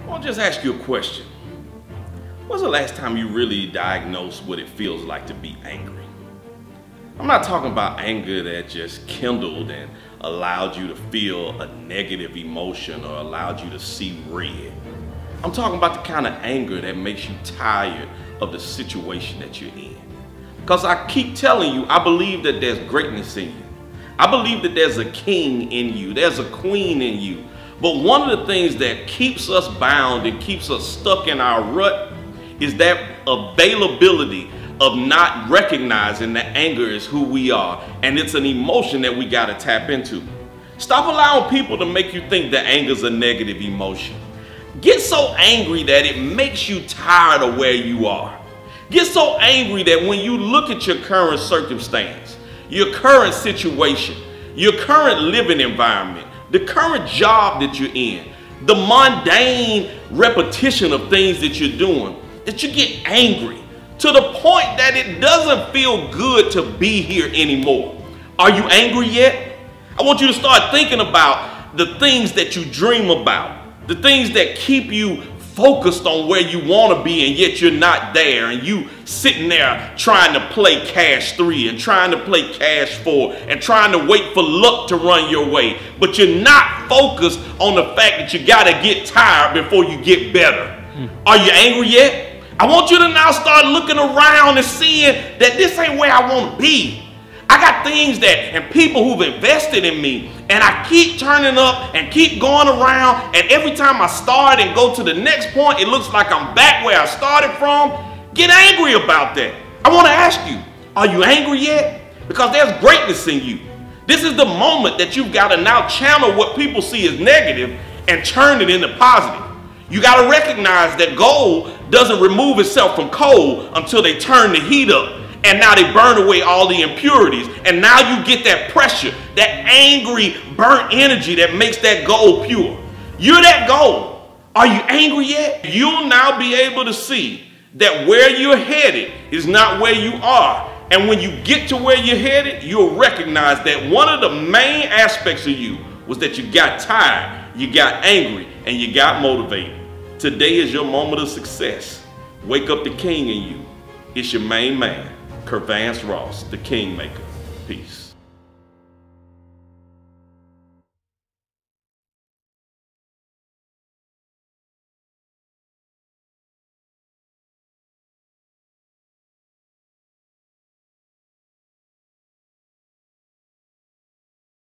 I'll just ask you a question. When's the last time you really diagnosed what it feels like to be angry? I'm not talking about anger that just kindled and allowed you to feel a negative emotion or allowed you to see red. I'm talking about the kind of anger that makes you tired of the situation that you're in. Because I keep telling you, I believe that there's greatness in you. I believe that there's a king in you, there's a queen in you. But one of the things that keeps us bound and keeps us stuck in our rut is that availability of not recognizing that anger is who we are, and it's an emotion that we got to tap into. Stop allowing people to make you think that anger is a negative emotion. Get so angry that it makes you tired of where you are. Get so angry that when you look at your current circumstance, your current situation, your current living environment, the current job that you're in, the mundane repetition of things that you're doing, that you get angry to the point that it doesn't feel good to be here anymore. Are you angry yet? I want you to start thinking about the things that you dream about, the things that keep you focused on where you want to be and yet you're not there, and you sitting there trying to play cash 3 and trying to play cash 4 and trying to wait for luck to run your way, but you're not focused on the fact that you got to get tired before you get better. Are you angry yet? I want you to now start looking around and seeing that this ain't where I want to be. I got things and people who've invested in me, and I keep turning up and keep going around, and every time I start and go to the next point, it looks like I'm back where I started from. Get angry about that. I want to ask you, are you angry yet? Because there's greatness in you. This is the moment that you've got to now channel what people see as negative and turn it into positive. You got to recognize that gold doesn't remove itself from coal until they turn the heat up. And now they burn away all the impurities. And now you get that pressure, that angry, burnt energy that makes that gold pure. You're that gold. Are you angry yet? You'll now be able to see that where you're headed is not where you are. And when you get to where you're headed, you'll recognize that one of the main aspects of you was that you got tired, you got angry, and you got motivated. Today is your moment of success. Wake up the king in you. It's your main man, Kervance Ross, the Kingmaker. Peace.